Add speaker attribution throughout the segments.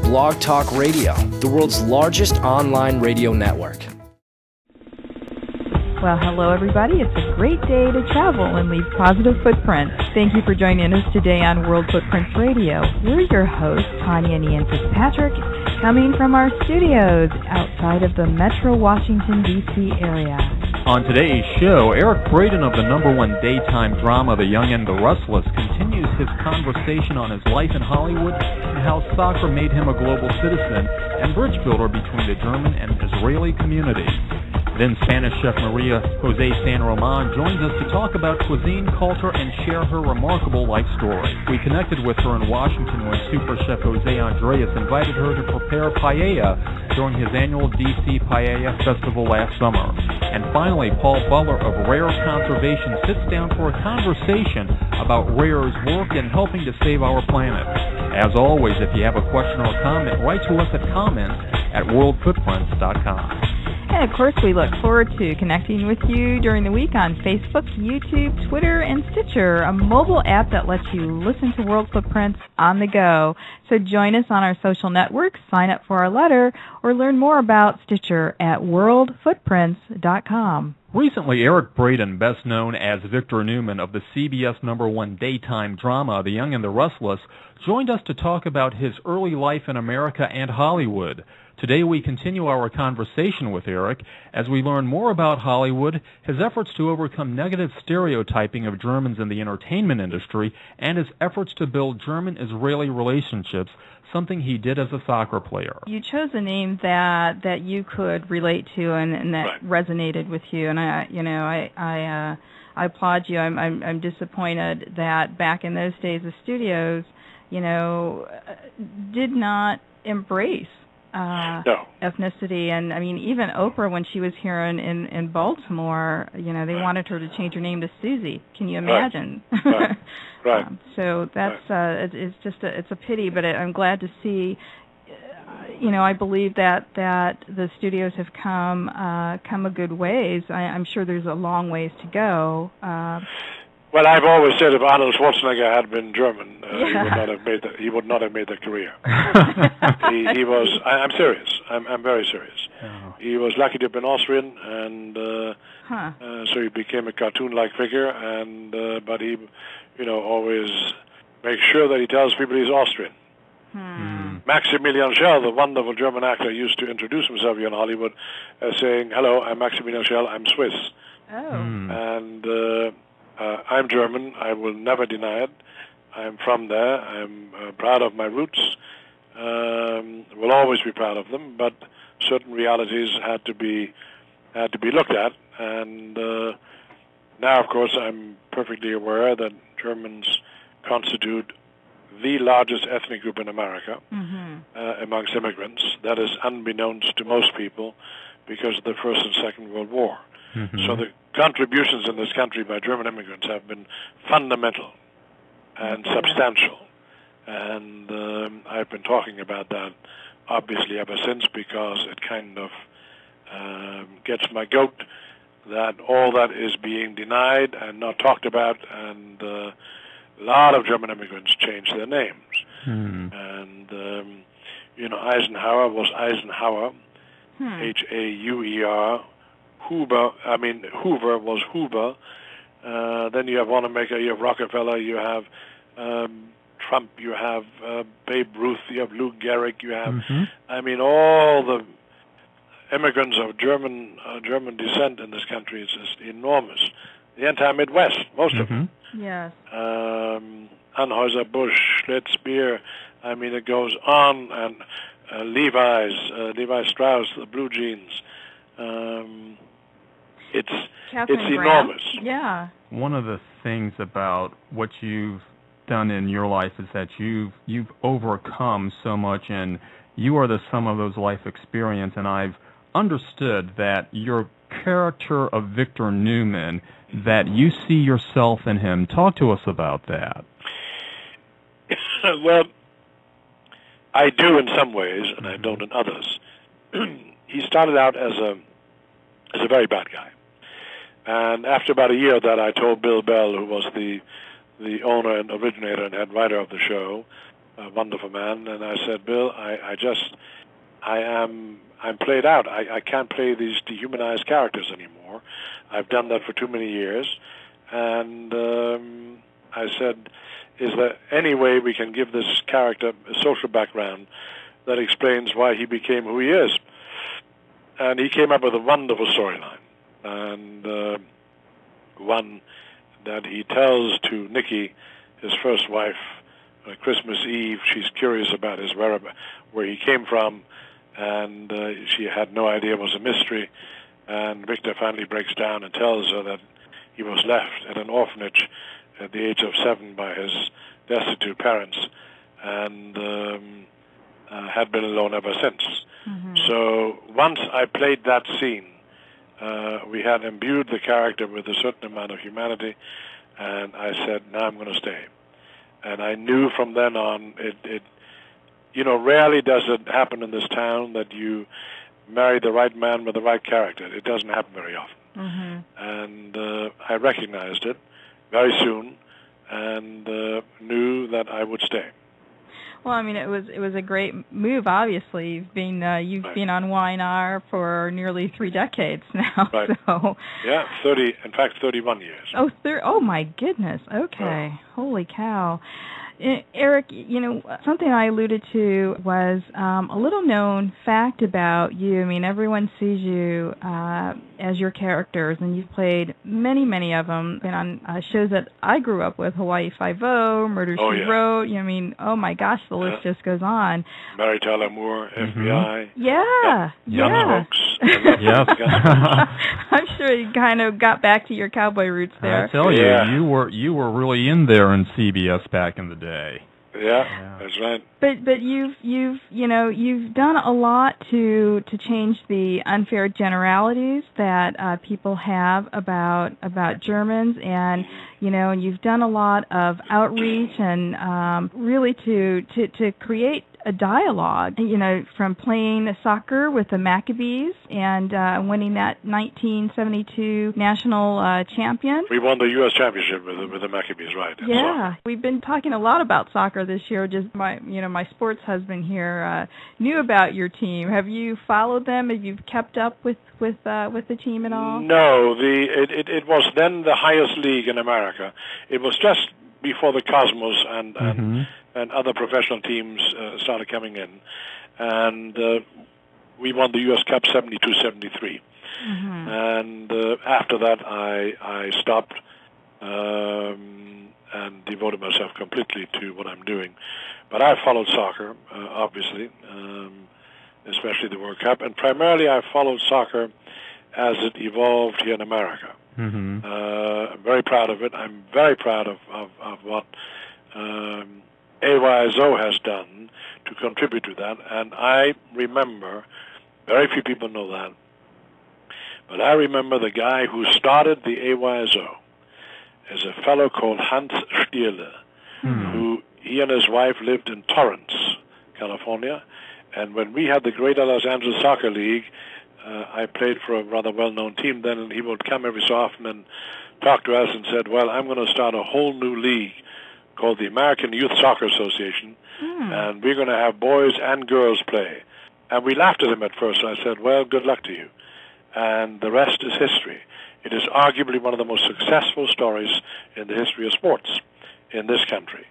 Speaker 1: Blog Talk Radio, the world's largest online radio network.
Speaker 2: Well, hello everybody. It's a great day to travel and leave positive footprints. Thank you for joining us today on World Footprints Radio. We're your hosts, Tanya and Ian Fitzpatrick, coming from our studios outside of the Metro Washington, D.C. area.
Speaker 3: On today's show, Eric Braeden of the #1 daytime drama The Young and the Restless continues his conversation on his life in Hollywood and how soccer made him a global citizen and bridge builder between the German and Israeli communities. Then Spanish chef Maria Jose San Roman joins us to talk about cuisine, culture, and share her remarkable life story. We connected with her in Washington when Super Chef Jose Andres invited her to prepare paella during his annual DC Paella Festival last summer. And finally, Paul Butler of Rare Conservation sits down for a conversation about Rare's work in helping to save our planet. As always, if you have a question or comment, write to us at comments@worldfootprints.com.
Speaker 2: And of course, we look forward to connecting with you during the week on Facebook, YouTube, Twitter, and Stitcher, a mobile app that lets you listen to World Footprints on the go. So join us on our social networks, sign up for our letter, or learn more about Stitcher at worldfootprints.com.
Speaker 3: Recently, Eric Braeden, best known as Victor Newman of the CBS #1 daytime drama The Young and the Restless, joined us to talk about his early life in America and Hollywood. Today we continue our conversation with Eric as we learn more about Hollywood, his efforts to overcome negative stereotyping of Germans in the entertainment industry, and his efforts to build German-Israeli relationships, something he did as a soccer player.
Speaker 2: You chose a name that you could relate to and that resonated with you, and I applaud you. I'm disappointed that back in those days the studios, did not embrace ethnicity. And I mean, even Oprah, when she was here in Baltimore, they wanted her to change her name to Susie. Can you imagine?
Speaker 4: Right.
Speaker 2: So that's it's a pity, but I'm glad to see. I believe that the studios have come a good ways. I'm sure there's a long ways to go.
Speaker 4: Well, I've always said if Arnold Schwarzenegger had been German, he would not have made the career. he was. I'm serious. I'm very serious.
Speaker 3: Oh.
Speaker 4: He was lucky to have been Austrian, and so he became a cartoon-like figure. And but he, always makes sure that he tells people he's Austrian. Maximilian Schell, the wonderful German actor, used to introduce himself here in Hollywood as saying, "Hello, I'm Maximilian Schell. I'm Swiss."
Speaker 2: Oh.
Speaker 4: And I'm German. I will never deny it. I'm from there. I'm proud of my roots. Will always be proud of them. But certain realities had to be looked at. And now, of course, I'm perfectly aware that Germans constitute the largest ethnic group in America amongst immigrants. That is unbeknownst to most people because of the First and Second World War. So the contributions in this country by German immigrants have been fundamental and substantial. And I've been talking about that, obviously, ever since, because it kind of gets my goat that all that is being denied and not talked about, and a lot of German immigrants changed their names. And, Eisenhower was Eisenhower, H-A-U-E-R. Hoover was Hoover. Then you have Wanamaker, you have Rockefeller, you have Trump, you have Babe Ruth, you have Lou Gehrig, you have, all the immigrants of German descent in this country is just enormous. The entire Midwest, most of them.
Speaker 2: Yes.
Speaker 4: Anheuser-Busch, Schlitz Beer, it goes on, and Levi Strauss, the Blue Jeans. It's enormous.
Speaker 2: Yeah.
Speaker 3: One of the things about what you've done in your life is that you've overcome so much, and you are the sum of those life experience. And I've understood that your character of Victor Newman, that you see yourself in him. Talk to us about that.
Speaker 4: Well, I do in some ways, and I don't in others. He started out as a very bad guy. And after about a year of that, I told Bill Bell, who was the owner and originator and head writer of the show, a wonderful man, and I said, Bill, I'm played out. I can't play these dehumanized characters anymore. I've done that for too many years. And I said, is there any way we can give this character a social background that explains why he became who he is? And he came up with a wonderful storyline, and one that he tells to Nikki, his first wife, Christmas Eve. She's curious about his whereabouts, where he came from, and she had no idea. It was a mystery. And Victor finally breaks down and tells her that he was left at an orphanage at the age of 7 by his destitute parents, and had been alone ever since. Mm-hmm. So once I played that scene, we had imbued the character with a certain amount of humanity, and I said, now I'm going to stay. And I knew from then on, it rarely does it happen in this town that you marry the right man with the right character. It doesn't happen very often. Mm-hmm. And I recognized it very soon, and knew that I would stay.
Speaker 2: Well, I mean, it was a great move. Obviously, you've been on Y&R for nearly 3 decades now.
Speaker 4: Right.
Speaker 2: So.
Speaker 4: Yeah, 31 years.
Speaker 2: Oh my goodness. Okay, holy cow. Eric, something I alluded to was a little known fact about you. I mean, everyone sees you as your characters, and you've played many, many of them. And on shows that I grew up with, Hawaii Five-0, Murder, She Wrote. I mean, oh my gosh, the list just goes on.
Speaker 4: Mary Tyler Moore, FBI.
Speaker 2: Yeah.
Speaker 4: Young folks.
Speaker 3: Yes.
Speaker 2: I'm sure you kind of got back to your cowboy roots there.
Speaker 3: I tell you, you were really in there in CBS back in the day.
Speaker 4: Yeah, that's right.
Speaker 2: But you've done a lot to change the unfair generalities that people have about Germans, and you've done a lot of outreach and really to create a dialogue, from playing soccer with the Maccabees and winning that 1972 national champion.
Speaker 4: We won the U.S. championship with the Maccabees, right?
Speaker 2: Yeah, we've been talking a lot about soccer this year. Just my sports husband here knew about your team. Have you followed them? Have you kept up with the team at all?
Speaker 4: No, it was then the highest league in America. It was just before the Cosmos and other professional teams started coming in. And we won the U.S. Cup 72-73. Mm-hmm. And after that, I stopped and devoted myself completely to what I'm doing. But I followed soccer, obviously, especially the World Cup. And primarily I followed soccer as it evolved here in America. Mm-hmm. I'm very proud of it. I'm very proud of what AYSO has done to contribute to that. And I remember, very few people know that, but I remember the guy who started the AYSO is a fellow called Hans Stierle, who he and his wife lived in Torrance, California. And when we had the Greater Los Angeles Soccer League, I played for a rather well-known team then, and he would come every so often and talk to us and said, well, I'm going to start a whole new league called the American Youth Soccer Association, and we're going to have boys and girls play. And we laughed at him at first, and I said, well, good luck to you. And the rest is history. It is arguably one of the most successful stories in the history of sports in this country.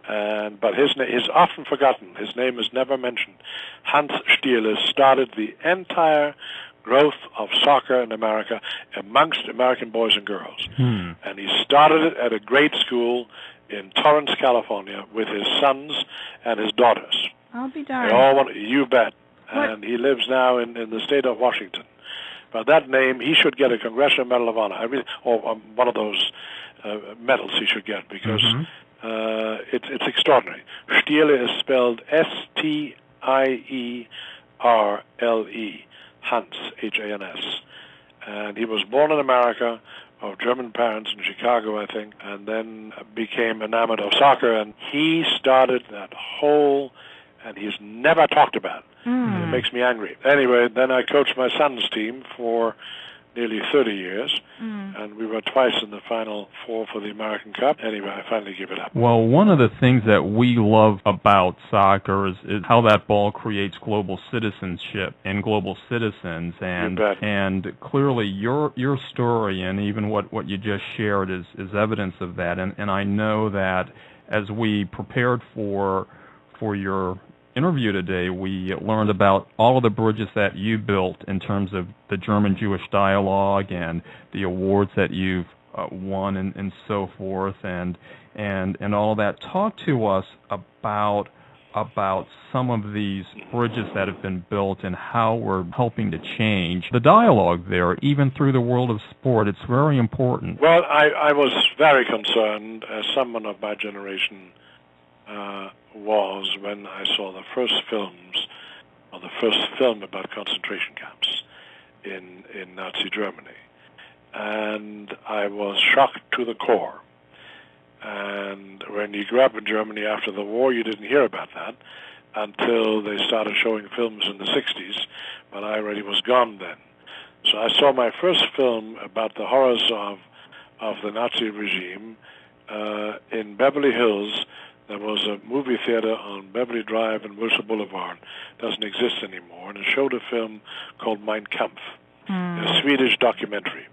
Speaker 4: But his name is often forgotten. His name is never mentioned. Hans Stierle started the entire growth of soccer in America amongst American boys and girls. And he started it at a grade school in Torrance, California, with his sons and his daughters.
Speaker 2: I'll be darned.
Speaker 4: They all want, you bet.
Speaker 2: What?
Speaker 4: And he lives now in the state of Washington. By that name, he should get a Congressional Medal of Honor, or one of those medals he should get, because it's extraordinary. Stierle is spelled S-T-I-E-R-L-E, Hans, H-A-N-S. And he was born in America, of German parents in Chicago, I think, and then became enamored of soccer. And he started that whole, and he's never talked about. It makes me angry. Anyway, then I coached my son's team for nearly 30 years, and we were twice in the Final Four for the American Cup. Anyway, I finally gave it up.
Speaker 3: Well, one of the things that we love about soccer is how that ball creates global citizenship and global citizens, and clearly your story and even what you just shared is evidence of that. And I know that as we prepared for your interview today, we learned about all of the bridges that you built in terms of the German-Jewish dialogue and the awards that you've won and so forth, and all of that. Talk to us about some of these bridges that have been built and how we're helping to change the dialogue there, even through the world of sport. It's very important.
Speaker 4: Well, I was very concerned, as someone of my generation was, when I saw the first film about concentration camps in Nazi Germany. And I was shocked to the core. And when you grew up in Germany after the war, you didn't hear about that until they started showing films in the 60s, but I already was gone then. So I saw my first film about the horrors of the Nazi regime in Beverly Hills. There was a movie theater on Beverly Drive and Wilshire Boulevard. It doesn't exist anymore, and it showed a film called Mein Kampf, a Swedish documentary.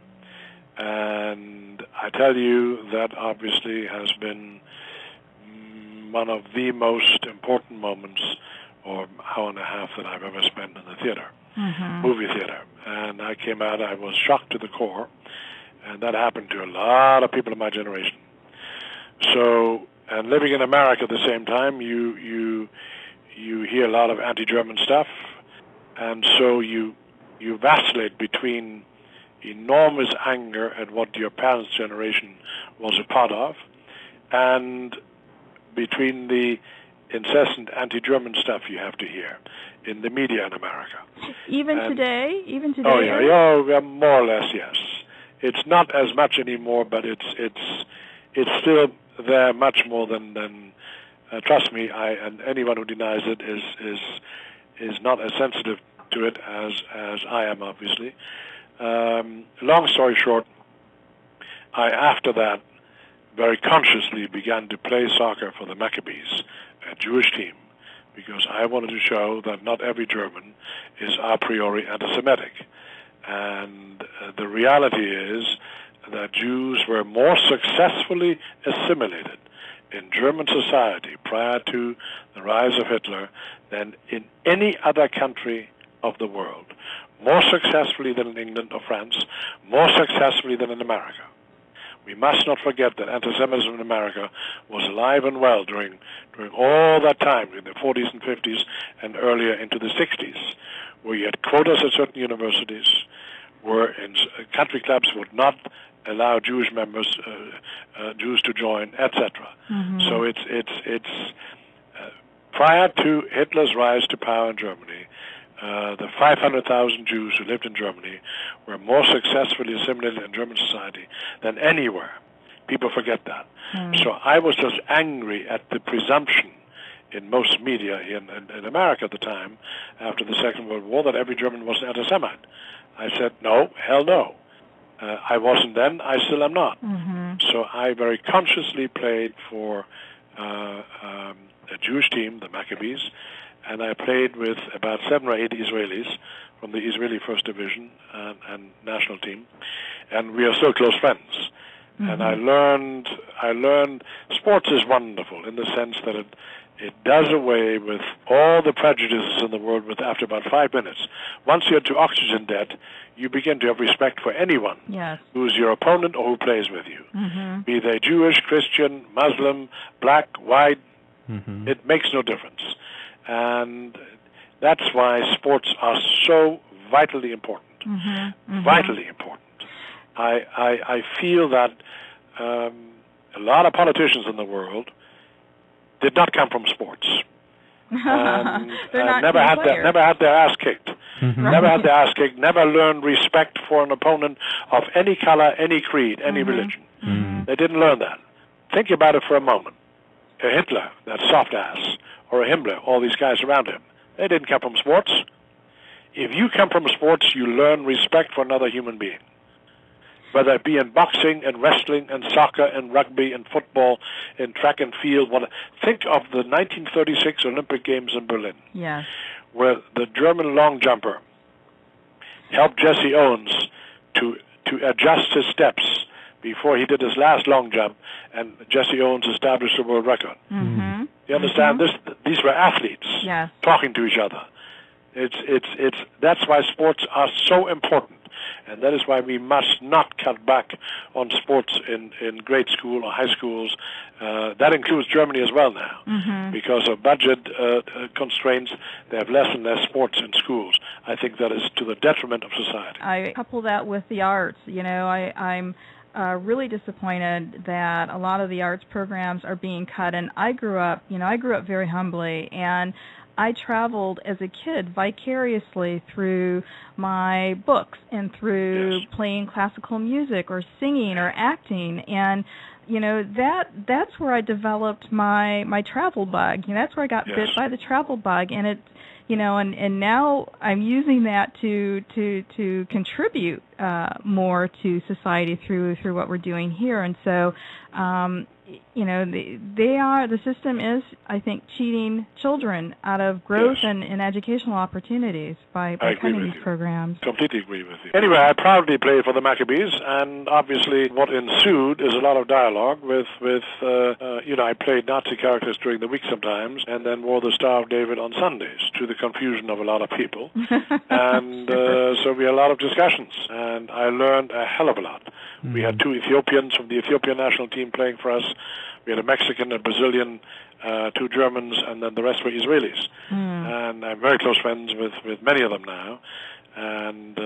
Speaker 4: And I tell you, that obviously has been one of the most important moments or hour and a half that I've ever spent in the theater, movie theater. And I came out, I was shocked to the core, and that happened to a lot of people in my generation. So, and living in America at the same time, you hear a lot of anti-German stuff, and so you vacillate between enormous anger at what your parents' generation was a part of, and between the incessant anti-German stuff you have to hear in the media in America.
Speaker 2: Even today?
Speaker 4: Oh yeah, more or less, yes. It's not as much anymore, but it's still there much more than trust me. And anyone who denies it is not as sensitive to it as I am, obviously. Long story short, I after that very consciously began to play soccer for the Maccabees, a Jewish team, because I wanted to show that not every German is a priori anti-Semitic. And the reality is that Jews were more successfully assimilated in German society prior to the rise of Hitler than in any other country of the world. More successfully than in England or France, more successfully than in America. We must not forget that anti-Semitism in America was alive and well during all that time, in the 40s and 50s and earlier into the 60s, where you had quotas at certain universities, where in country clubs would not allow Jewish members, Jews to join, etc. So it's prior to Hitler's rise to power in Germany, the 500,000 Jews who lived in Germany were more successfully assimilated in German society than anywhere. People forget that. So I was just angry at the presumption in most media in America at the time, after the Second World War, that every German was an anti-Semite. I said, no, hell no. I wasn't then, I still am not. So I very consciously played for a Jewish team, the Maccabees, and I played with about 7 or 8 Israelis from the Israeli First Division and national team, and we are still close friends. And I learned sports is wonderful in the sense that it does away with all the prejudices in the world after about 5 minutes. Once you're to oxygen debt, you begin to have respect for anyone who's your opponent or who plays with you. Be they Jewish, Christian, Muslim, black, white, it makes no difference. And that's why sports are so vitally important. Vitally important. I feel that a lot of politicians in the world did not come from sports. And never had their ass kicked. Never had their ass kicked. Never learned respect for an opponent of any color, any creed, any religion. They didn't learn that. Think about it for a moment. A Hitler, that soft ass, or a Himmler, all these guys around him, they didn't come from sports. if you come from sports, you learn respect for another human being. Whether it be in boxing, and wrestling, and soccer, and rugby, and football, and track and field. Think of the 1936 Olympic Games in Berlin, where the German long jumper helped Jesse Owens to adjust his steps before he did his last long jump, and Jesse Owens established the world record.
Speaker 2: Mm-hmm.
Speaker 4: You understand this? These were athletes talking to each other. That's why sports are so important. And that is why we must not cut back on sports in grade school or high schools. That includes Germany as well now. Because of budget constraints, they have less and less sports in schools. I think that is to the detriment of society.
Speaker 2: I couple that with the arts. I'm really disappointed that a lot of the arts programs are being cut. And I grew up very humbly, and I traveled as a kid vicariously through my books and through playing classical music or singing or acting, and that's where I developed my travel bug. That's where I got bit by the travel bug, and it and now I'm using that to contribute more to society through what we're doing here. And so the system is, I think, cheating children out of growth and educational opportunities by cutting these programs.
Speaker 4: Completely agree with you. Anyway, I proudly played for the Maccabees, and obviously what ensued is a lot of dialogue with I played Nazi characters during the week sometimes, and then wore the Star of David on Sundays, to the confusion of a lot of people. And so we had a lot of discussions, and I learned a hell of a lot. We had 2 Ethiopians from the Ethiopian national team playing for us. We had a Mexican, a Brazilian, 2 Germans, and then the rest were Israelis. And I'm very close friends with many of them now. And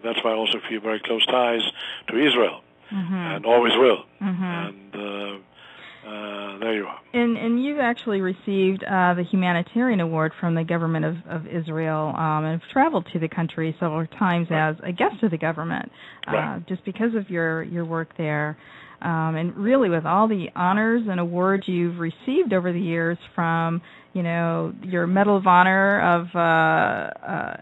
Speaker 4: that's why I also feel very close ties to Israel, and always will. And there you are.
Speaker 2: And you've actually received the Humanitarian Award from the government of Israel, and have traveled to the country several times as a guest of the government, just because of your work there. And really, with all the honors and awards you've received over the years, from your Medal of Honor of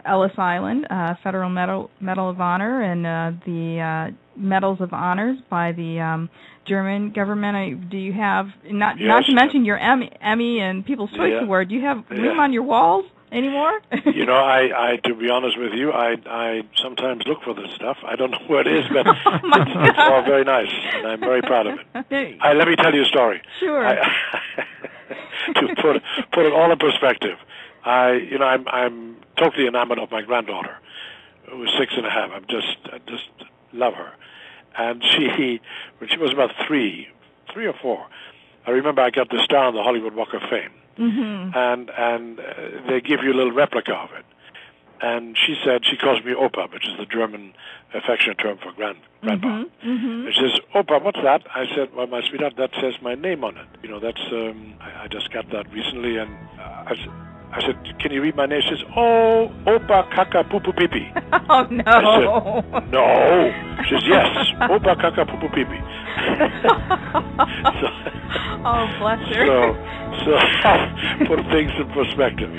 Speaker 2: Ellis Island, Federal Medal of Honor, and the Medals of Honors by the German government. Do you have not to mention your Emmy and People's Choice Award? Do you have room on your walls anymore?
Speaker 4: I to be honest with you, I sometimes look for this stuff. I don't know where it is, but it's all very nice, and I'm very proud of it. Let me tell you a story.
Speaker 2: Sure.
Speaker 4: To put it all in perspective, I'm totally enamored of my granddaughter, who is 6.5. I just love her, and when she was about 3 or 4, I remember I got the star on the Hollywood Walk of Fame. And they give you a little replica of it. And she calls me Opa, which is the German affectionate term for grandpa. And she says, Opa, what's that? I said, well, my sweetheart, that says my name on it. That's I just got that recently, and I said, can you read my name? She says, oh, Opa Kaka Pupu Pipi.
Speaker 2: Oh, no.
Speaker 4: I said, no. She says, yes, Opa Kaka Pupu Pipi.
Speaker 2: Oh, bless her.
Speaker 4: So put things in perspective.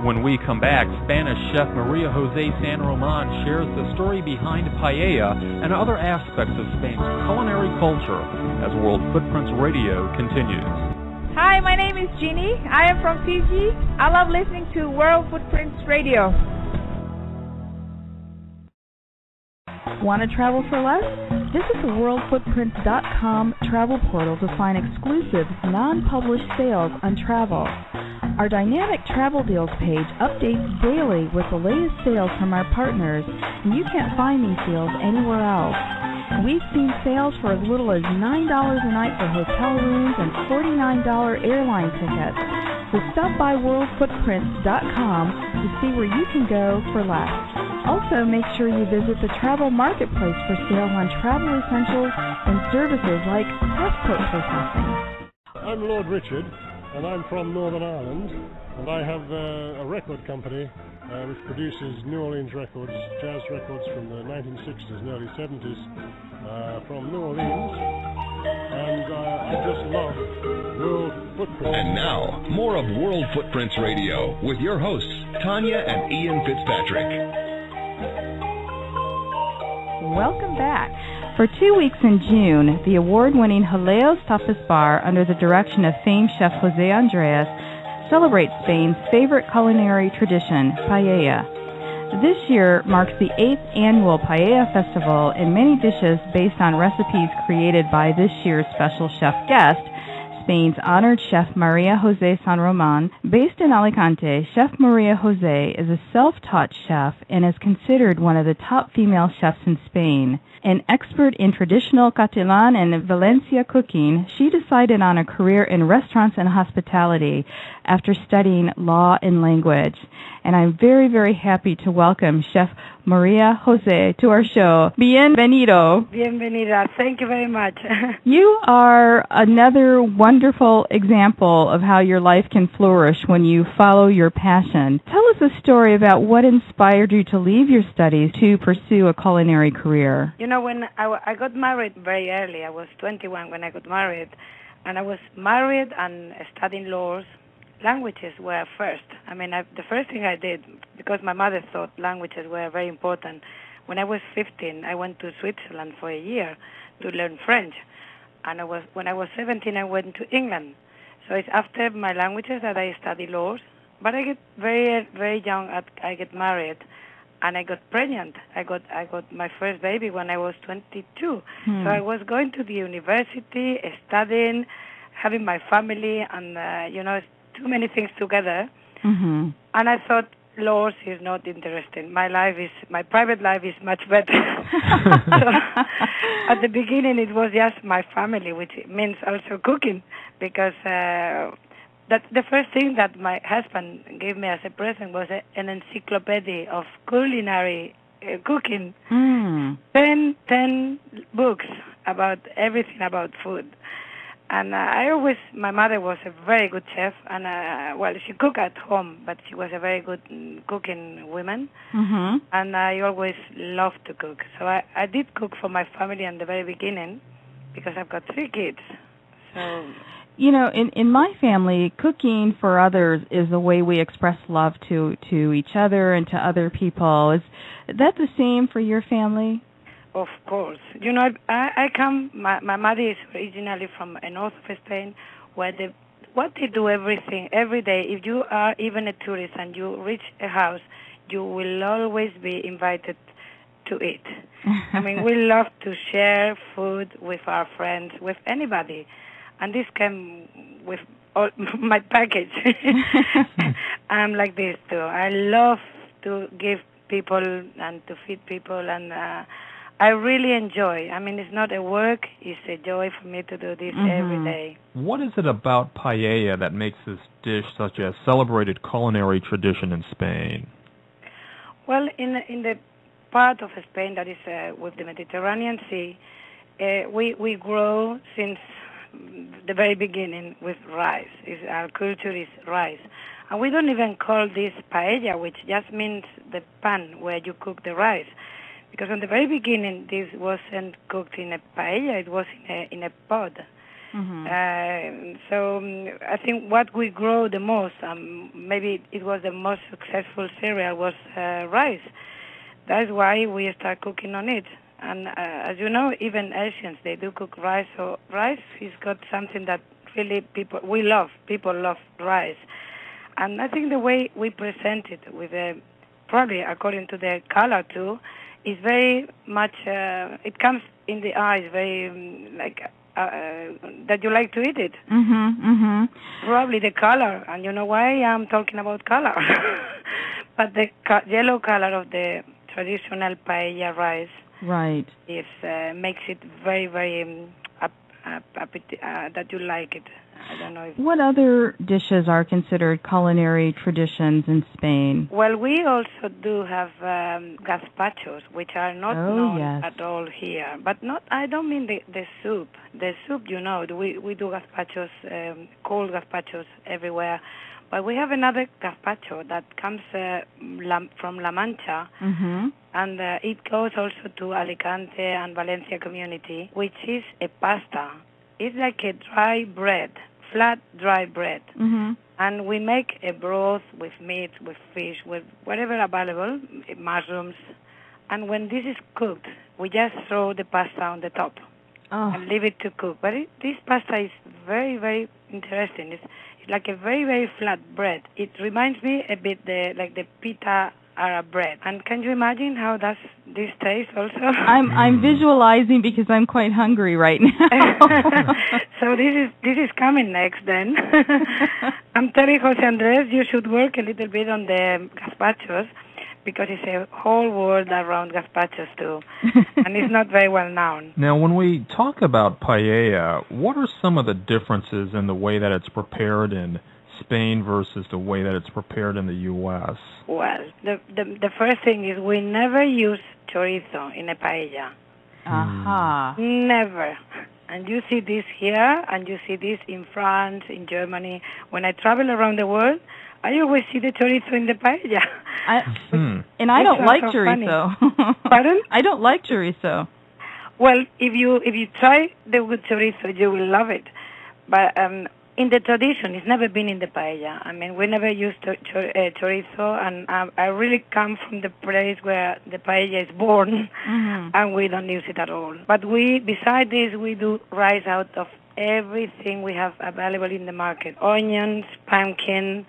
Speaker 3: When we come back, Spanish chef Maria Jose San Roman shares the story behind paella and other aspects of Spain's culinary culture as World Footprints Radio continues.
Speaker 5: Hi, my name is Jeannie. I am from Fiji. I love listening to World Footprints Radio.
Speaker 2: Want to travel for less? Visit the worldfootprints.com travel portal to find exclusive, non-published sales on travel. Our dynamic travel deals page updates daily with the latest sales from our partners, and you can't find these deals anywhere else. We've seen sales for as little as $9 a night for hotel rooms and $49 airline tickets. So stop by worldfootprints.com to see where you can go for less. Also, make sure you visit the travel marketplace for sales on travel essentials and services like passport processing.
Speaker 6: I'm Lord Richard, and I'm from Northern Ireland, and I have a record company which produces New Orleans records, jazz records from the 1960s and early 70s from New Orleans, and I just love world Footprints.
Speaker 7: And now, more of World Footprints Radio with your hosts, Tanya and Ian Fitzpatrick.
Speaker 2: Welcome back. For 2 weeks in June, the award-winning Jaleo's Tapas Bar, under the direction of famed chef Jose Andres, celebrates Spain's favorite culinary tradition, paella. This year marks the 8th annual Paella Festival, and many dishes based on recipes created by this year's special chef guest, Spain's honored chef Maria Jose San Roman. Based in Alicante, Chef Maria Jose is a self-taught chef and is considered one of the top female chefs in Spain. An expert in traditional Catalan and Valencia cooking, she decided on a career in restaurants and hospitality after studying law and language. And I'm very, very happy to welcome Chef Maria Jose to our show. Bienvenido.
Speaker 8: Bienvenida. Thank you very much.
Speaker 2: You are another wonderful example of how your life can flourish when you follow your passion. Tell us a story about what inspired you to leave your studies to pursue a culinary career.
Speaker 8: You know, when I got married very early, I was 21 when I got married, and I was married and studying laws. Languages were first. I mean, the first thing I did, because my mother thought languages were very important, when I was 15, I went to Switzerland for a year to learn French. And when I was 17, I went to England. So it's after my languages that I study laws. But I get very, very young. I get married, and I got pregnant. I got my first baby when I was 22. So I was going to the university, studying, having my family, and too many things together.
Speaker 2: Mm-hmm.
Speaker 8: And I thought laws is not interesting. My private life is much better. So at the beginning it was just my family, which means also cooking, because that the first thing that my husband gave me as a present was an encyclopedia of culinary cooking. 10 books about everything about food. And my mother was a very good chef, and she cooked at home, but she was a very good cooking woman.
Speaker 2: Mm-hmm.
Speaker 8: And I always loved to cook. So I did cook for my family in the very beginning, because I've got 3 kids. So,
Speaker 2: you know, in my family, cooking for others is the way we express love to each other and to other people. Is that the same for your family?
Speaker 8: Of course. You know, my mother is originally from the north of Spain, where they do everything, every day. If you are even a tourist and you reach a house, you will always be invited to eat. I mean, we love to share food with our friends, with anybody. And this came with all my package. I'm like this, too. I love to give people and to feed people, and I really enjoy. I mean, it's not a work, it's a joy for me to do this every day.
Speaker 3: What is it about paella that makes this dish such a celebrated culinary tradition in Spain?
Speaker 8: Well, in the part of Spain that is with the Mediterranean Sea, we grow since the very beginning with rice. Our culture is rice. And we don't even call this paella, which just means the pan where you cook the rice. Because in the very beginning, this wasn't cooked in a paella, it was in a pot.
Speaker 2: Mm-hmm.
Speaker 8: So I think what we grow the most, maybe it was the most successful cereal, was rice. That's why we start cooking on it. And as you know, even Asians, they do cook rice. So rice has got something that really people love rice. And I think the way we present it, with probably according to the color too, is very much, it comes in the eyes, very that you like to eat it.
Speaker 2: Mm-hmm, mm-hmm.
Speaker 8: Probably the color, and you know why I'm talking about color. But the yellow color of the traditional paella rice,
Speaker 2: right,
Speaker 8: is makes it very, very that you like it. I don't know.
Speaker 2: What other dishes are considered culinary traditions in Spain?
Speaker 8: Well, we also do have gazpachos, which are not known at all here. But I don't mean the soup. The soup, you know, we do gazpachos, cold gazpachos everywhere. But we have another gazpacho that comes from La Mancha,
Speaker 2: mm-hmm.
Speaker 8: and it goes also to Alicante and Valencia community, which is a pasta. It's like a dry bread flat, dry bread.
Speaker 2: Mm-hmm.
Speaker 8: And we make a broth with meat, with fish, with whatever available, mushrooms. And when this is cooked, we just throw the pasta on the top and leave it to cook. But this pasta is very, very interesting. It's like a very, very flat bread. It reminds me a bit like the pita Arab bread. And can you imagine how does this taste also?
Speaker 2: I'm visualizing because I'm quite hungry right now.
Speaker 8: So this is coming next then. I'm telling Jose Andres you should work a little bit on the gazpachos, because it's a whole world around gazpachos too, and it's not very well known.
Speaker 3: Now, when we talk about paella, what are some of the differences in the way that it's prepared in Spain versus the way that it's prepared in the U.S.?
Speaker 8: Well, the first thing is we never use chorizo in a paella.
Speaker 2: Aha.
Speaker 8: Never. And you see this here, and you see this in France, in Germany. When I travel around the world, I always see the chorizo in the paella.
Speaker 2: And I don't like chorizo.
Speaker 8: Pardon?
Speaker 2: I don't like chorizo.
Speaker 8: Well, if you try the good chorizo, you will love it. But in the tradition, it's never been in the paella. I mean, we never used chorizo, and I really come from the place where the paella is born, and we don't use it at all. But besides this, we do rice out of everything we have available in the market. Onions, pumpkin.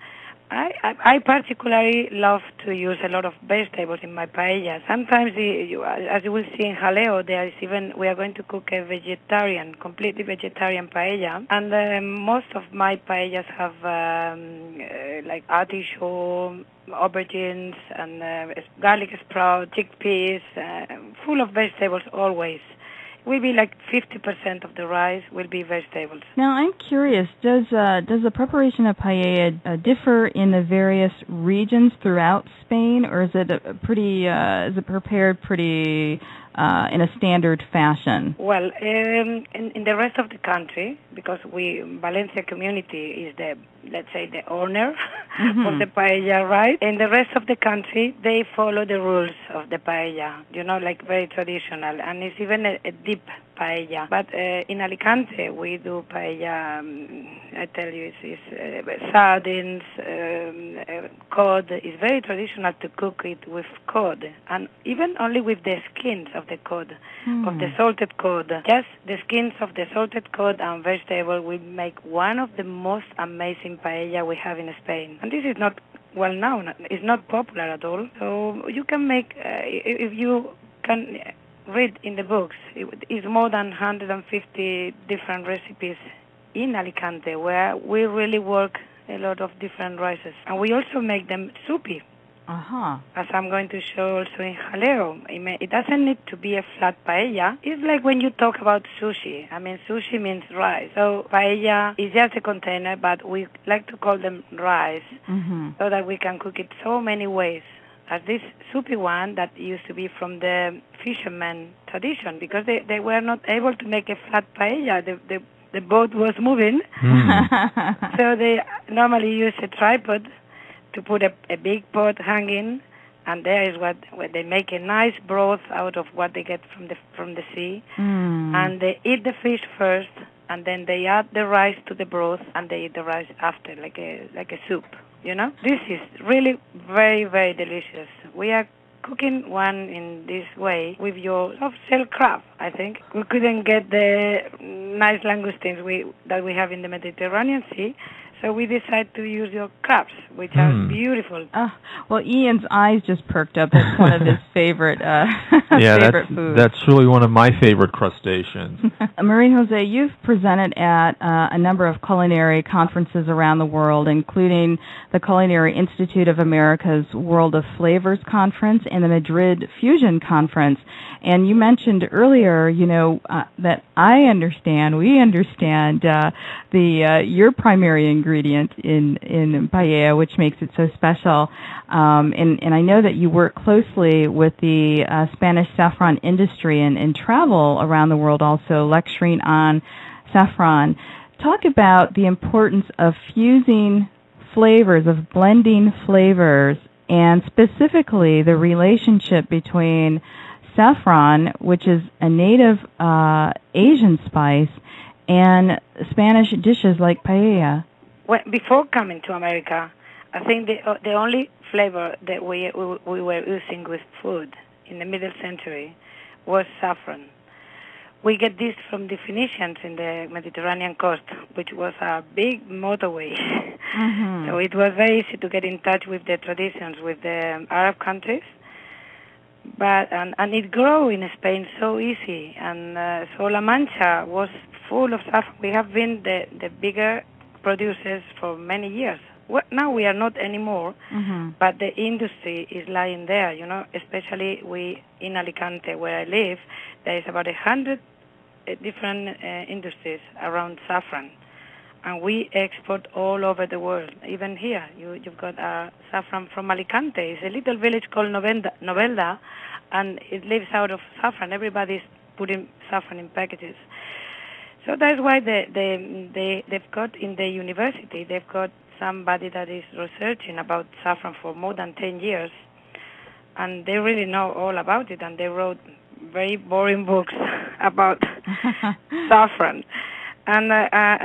Speaker 8: I particularly love to use a lot of vegetables in my paella. Sometimes, as you will see in Jaleo, we are going to cook a completely vegetarian paella. And most of my paellas have like artichoke, aubergines, and garlic sprout, chickpeas, full of vegetables always. Will be like 50% of the rice will be vegetables.
Speaker 2: Now, I'm curious, does the preparation of paella differ in the various regions throughout Spain, or is it prepared pretty in a standard fashion?
Speaker 8: Well, in the rest of the country, because Valencia community is let's say the owner of the paella, right? In the rest of the country, they follow the rules of the paella, like very traditional, and it's even a deep paella. But in Alicante, we do paella, I tell you, it's sardines, cod. It's very traditional to cook it with cod, and even only with the skins of the cod, of the salted cod. Just the skins of the salted cod and vegetable will make one of the most amazing paella we have in Spain. And this is not well known. It's not popular at all. So you can make, if you can read in the books, it's more than 150 different recipes in Alicante, where we really work a lot of different rices. And we also make them soupy. As I'm going to show also in Jaleo. It doesn't need to be a flat paella. It's like when you talk about sushi. I mean, sushi means rice. So paella is just a container, but we like to call them rice so that we can cook it so many ways. As this soupy one that used to be from the fisherman tradition, because they were not able to make a flat paella. The boat was moving. So they normally use a tripod to put a big pot hanging, and there is where they make a nice broth out of what they get from the sea, and they eat the fish first, and then they add the rice to the broth, and they eat the rice after, like a soup. This is really very, very delicious. We are cooking one in this way with your soft-shell crab, I think. We couldn't get the nice langoustines that we have in the Mediterranean Sea, so we decided to use your crabs, which are beautiful.
Speaker 2: Well, Ian's eyes just perked up. It's one of his favorite foods.
Speaker 3: That's really one of my favorite crustaceans.
Speaker 2: Marie Jose, you've presented at a number of culinary conferences around the world, including the Culinary Institute of America's World of Flavors Conference and the Madrid Fusion Conference. And you mentioned earlier, that we understand your primary ingredient in paella, which makes it so special. And I know that you work closely with the Spanish saffron industry and travel around the world also, lecturing on saffron. Talk about the importance of fusing flavors, of blending flavors, and specifically the relationship between saffron, which is a native Asian spice, and Spanish dishes like paella.
Speaker 8: Well, before coming to America, I think the only flavor that we were using with food in the middle century was saffron. We get this from the Phoenicians in the Mediterranean coast, which was a big motorway. Mm-hmm. So it was very easy to get in touch with the traditions with the Arab countries. But and it grew in Spain so easy, and so La Mancha was full of saffron. We have been the bigger producers for many years. Well, now we are not anymore, mm-hmm. but the industry is lying there, you know, especially we in Alicante, where I live, there is about 100 different industries around saffron, and we export all over the world. Even here, you've got saffron from Alicante. It's a little village called Novelda, and it lives out of saffron. Everybody's putting saffron in packages. So that's why they've got in the university, they've got somebody that is researching about saffron for more than 10 years, and they really know all about it, and they wrote very boring books about saffron. And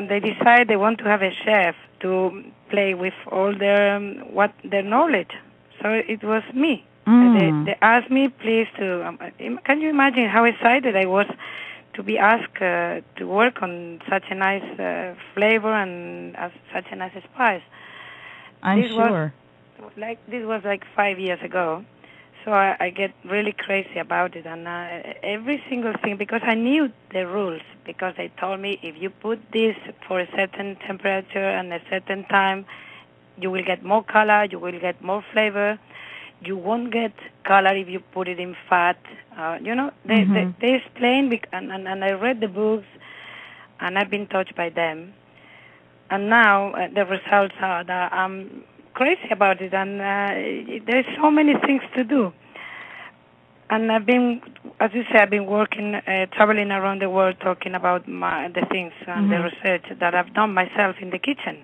Speaker 8: they decide they want to have a chef to play with all their knowledge. So it was me. They asked me, please, to can you imagine how excited I was to be asked to work on such a nice flavor and such a nice spice. This was like 5 years ago, so I get really crazy about it, and every single thing, because I knew the rules, because they told me if you put this for a certain temperature and a certain time, you will get more color, you will get more flavor. You won't get color if you put it in fat. They explain, and I read the books, and I've been touched by them. And now the results are that I'm crazy about it, and there's so many things to do. And I've been, as you say, I've been working, traveling around the world, talking about the things and the research that I've done myself in the kitchen.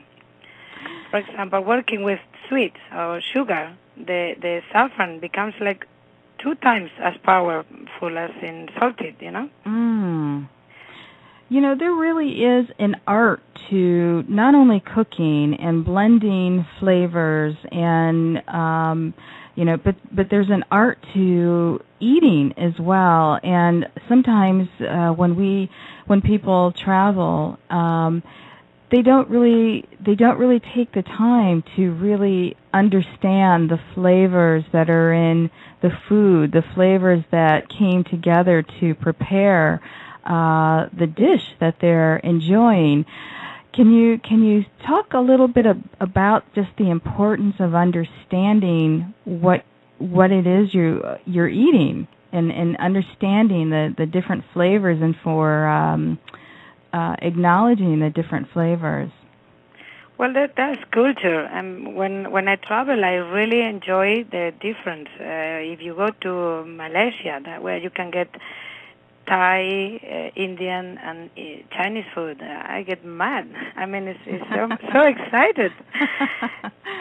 Speaker 8: For example, working with sweets or sugar, the saffron becomes like 2 times as powerful as in salted, you know?
Speaker 2: Mm. You know, there really is an art to not only cooking and blending flavors and, but there's an art to eating as well. And sometimes when people travel, they don't really take the time to really understand the flavors that are in the food, the flavors that came together to prepare the dish that they're enjoying. Can you talk a little bit about just the importance of understanding what it is you're eating and understanding the different flavors, and for acknowledging the different flavors?
Speaker 8: Well, that's culture. And when I travel, I really enjoy the difference. If you go to Malaysia, where you can get Thai, Indian, and Chinese food, I get mad. I mean, it's so excited.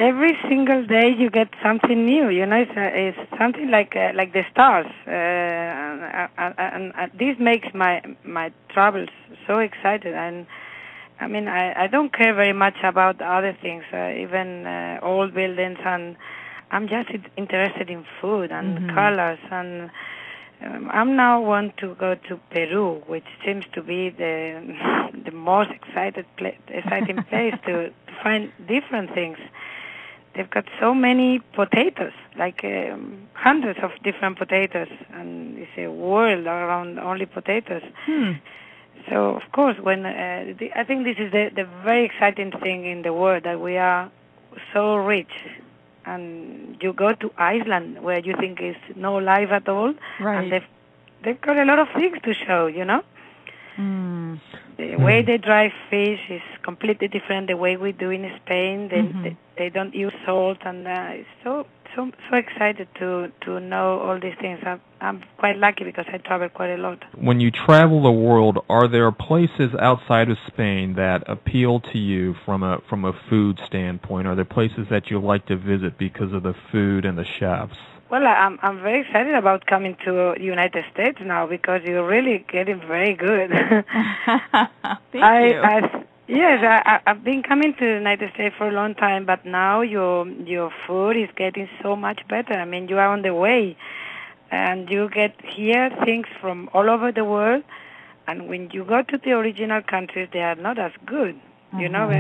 Speaker 8: Every single day you get something new. You know, it's something like the stars, and this makes my travels so excited. And I mean, I don't care very much about other things, even old buildings, and I'm just interested in food and colors. And I'm now want to go to Peru, which seems to be the most exciting place to find different things. They've got so many potatoes, like hundreds of different potatoes, and it's a world around only potatoes. So, of course, when I think this is the very exciting thing in the world, that we are so rich. And you go to Iceland, where you think is no life at all, right, and they've got a lot of things to show, you know. The way they dry fish is completely different the way we do in Spain. They don't use salt, and it's so excited to know all these things. I'm quite lucky because I travel quite a lot.
Speaker 3: When you travel the world, are there places outside of Spain that appeal to you from a food standpoint? Are there places that you like to visit because of the food and the chefs?
Speaker 8: Well, I'm very excited about coming to the United States now because you're really getting very good.
Speaker 2: Thank you.
Speaker 8: I've been coming to the United States for a long time, but now your food is getting so much better. I mean, you are on the way, and you get hear things from all over the world. And when you go to the original countries, they are not as good. You know,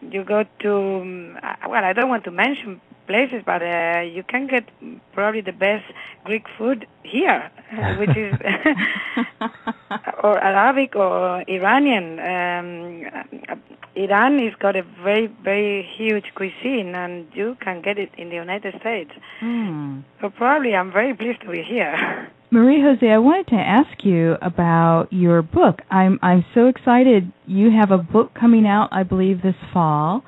Speaker 8: you go to I don't want to mention places, but you can get probably the best Greek food here, which is or Arabic or Iranian. Iran has got a very, very huge cuisine, and you can get it in the United States. So probably I'm very pleased to be here.
Speaker 2: Maria Jose, I wanted to ask you about your book. I'm so excited. You have a book coming out, I believe, this fall.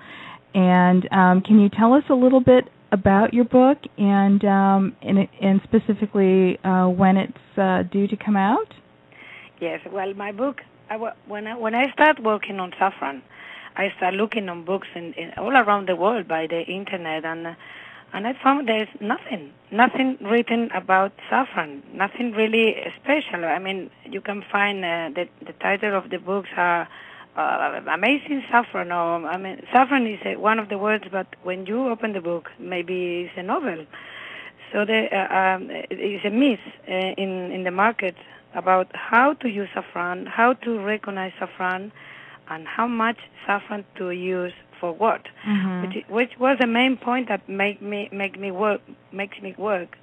Speaker 2: And can you tell us a little bit about your book and specifically when it's due to come out?
Speaker 8: Yes. Well, my book. When I start working on saffron, I start looking on books in all around the world by the internet, and I found there's nothing written about saffron, nothing really special. I mean, you can find the title of the books are Amazing Saffron, or saffron is one of the words, but when you open the book, maybe it's a novel. So it's a myth in the market about how to use saffron, how to recognize saffron, and how much saffron to use for what, which was the main point that makes me work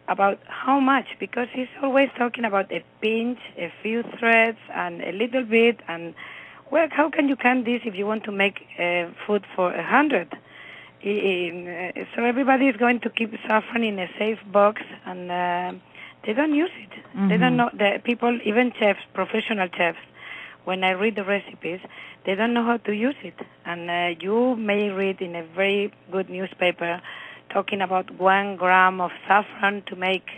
Speaker 8: about how much, because he's always talking about a pinch, a few threads, and a little bit, and well, how can you count this if you want to make food for 100? So everybody is going to keep saffron in a safe box, and they don't use it. They don't know. The people, even chefs, professional chefs, when I read the recipes, they don't know how to use it. And you may read in a very good newspaper talking about 1 gram of saffron to make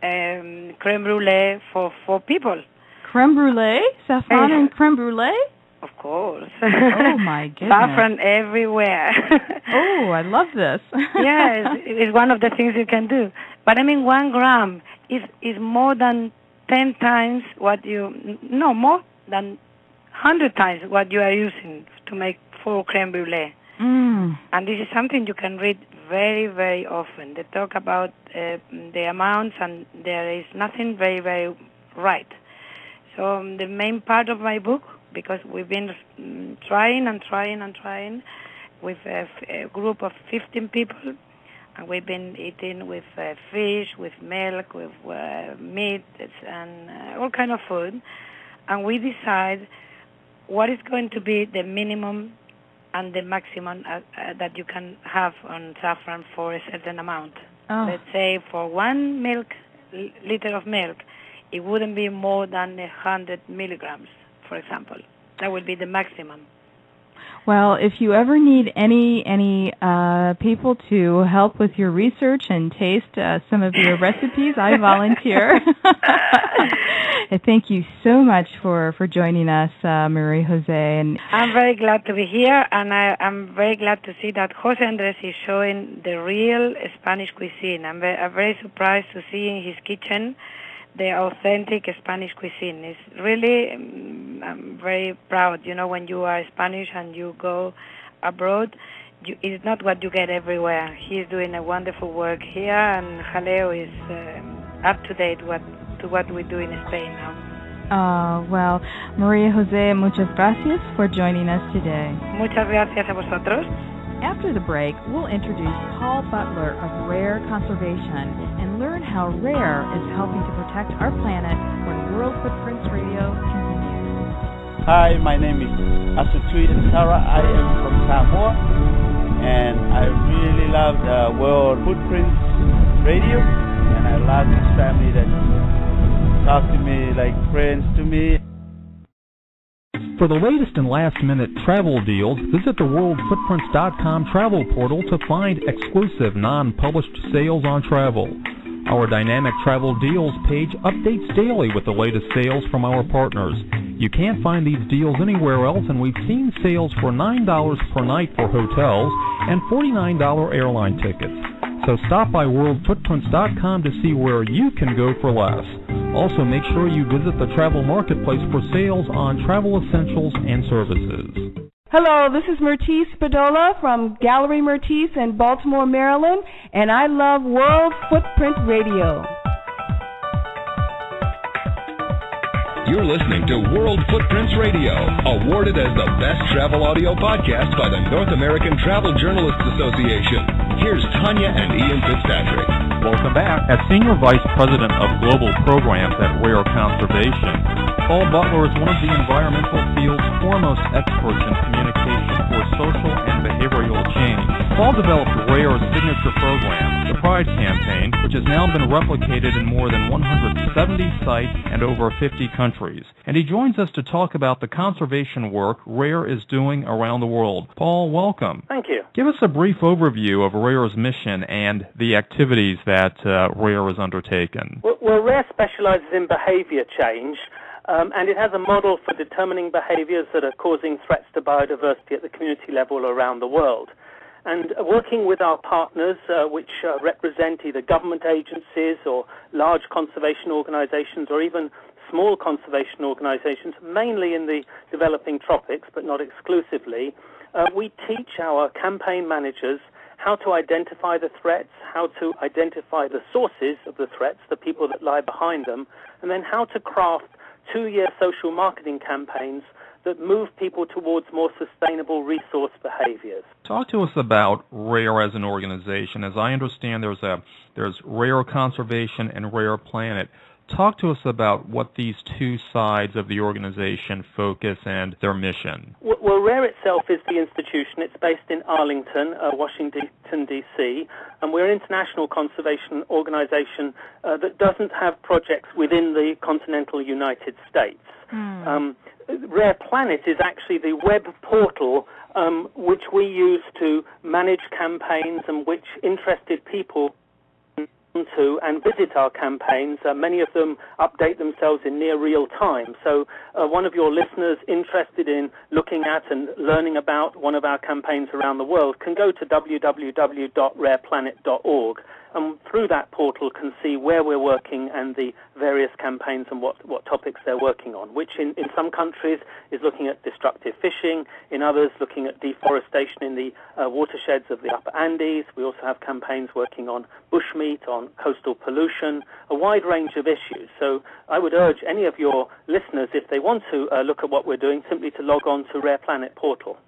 Speaker 8: creme brulee for 4 people.
Speaker 2: Creme brulee? Saffron and creme brulee?
Speaker 8: Of course.
Speaker 2: Oh, my goodness.
Speaker 8: Saffron everywhere.
Speaker 2: Oh, I love this.
Speaker 8: Yeah, it's one of the things you can do. But I mean, 1 gram is more than 10 times what more than 100 times what you are using to make 4 creme brulee. And this is something you can read very, very often. They talk about the amounts, and there is nothing very, very right. So the main part of my book, because we've been trying with a group of 15 people, and we've been eating with fish, with milk, with meat, and all kind of food. And we decide what is going to be the minimum and the maximum that you can have on saffron for a certain amount. Let's say for 1 liter of milk, it wouldn't be more than 100 milligrams, for example. That would be the maximum.
Speaker 2: Well, if you ever need any people to help with your research and taste some of your recipes, I volunteer. Thank you so much for joining us, Maria Jose. And
Speaker 8: I'm very glad to be here, and I'm very glad to see that Jose Andres is showing the real Spanish cuisine. I'm very surprised to see in his kitchen the authentic Spanish cuisine. It's really, I'm very proud. You know, when you are Spanish and you go abroad, it's not what you get everywhere. He's doing a wonderful work here, and Jaleo is up to date to what we do in Spain now.
Speaker 2: Well, Maria Jose, muchas gracias for joining us today.
Speaker 8: Muchas gracias a vosotros.
Speaker 2: After the break, we'll introduce Paul Butler of Rare Conservation and learn how Rare is helping to protect our planet when World Footprints Radio continues.
Speaker 9: Hi, my name is Asutui Sara. I am from Samoa, and I really love the World Footprints Radio, and I love this family that talk to me like friends to me.
Speaker 3: For the latest and last-minute travel deals, visit the WorldFootprints.com travel portal to find exclusive, non-published sales on travel. Our dynamic travel deals page updates daily with the latest sales from our partners. You can't find these deals anywhere else, and we've seen sales for $9 per night for hotels and $49 airline tickets. So stop by worldfootprints.com to see where you can go for less. Also, make sure you visit the travel marketplace for sales on travel essentials and services.
Speaker 10: Hello, this is Mertice Spadola from Gallery Mertice in Baltimore, Maryland, and I love World Footprint Radio.
Speaker 7: You're listening to World Footprints Radio, awarded as the best travel audio podcast by the North American Travel Journalists Association. Here's Tanya and Ian Fitzpatrick.
Speaker 3: Welcome back. As Senior Vice President of Global Programs at Rare Conservation, Paul Butler is one of the environmental field's foremost experts in communication for social and behavioral change. Paul developed Rare's signature program, the Pride Campaign, which has now been replicated in more than 170 sites and over 50 countries. And he joins us to talk about the conservation work Rare is doing around the world. Paul, welcome.
Speaker 11: Thank you.
Speaker 3: Give us a brief overview of Rare's mission and the activities that Rare has undertaken.
Speaker 11: Well, Rare specializes in behavior change. And it has a model for determining behaviors that are causing threats to biodiversity at the community level around the world. And working with our partners, which represent either government agencies or large conservation organizations or even small conservation organizations, mainly in the developing tropics, but not exclusively, we teach our campaign managers how to identify the threats, how to identify the sources of the threats, the people that lie behind them, and then how to craft 2-year social marketing campaigns that move people towards more sustainable resource behaviors.
Speaker 3: Talk to us about Rare as an organization. As I understand, there's Rare Conservation and Rare Planet. Talk to us about what these two sides of the organization focus and their mission.
Speaker 11: Well, Rare itself is the institution. It's based in Arlington, Washington, D.C., and we're an international conservation organization that doesn't have projects within the continental United States. Rare Planet is actually the web portal which we use to manage campaigns and which interested people to and visit our campaigns. Many of them update themselves in near real time. So one of your listeners interested in looking at and learning about one of our campaigns around the world can go to www.rareplanet.org and through that portal can see where we're working and the various campaigns and what topics they're working on, which in some countries is looking at destructive fishing, in others looking at deforestation in the watersheds of the Upper Andes. We also have campaigns working on bushmeat, on coastal pollution, a wide range of issues. So I would urge any of your listeners, if they want to look at what we're doing, simply to log on to Rare Planet portal.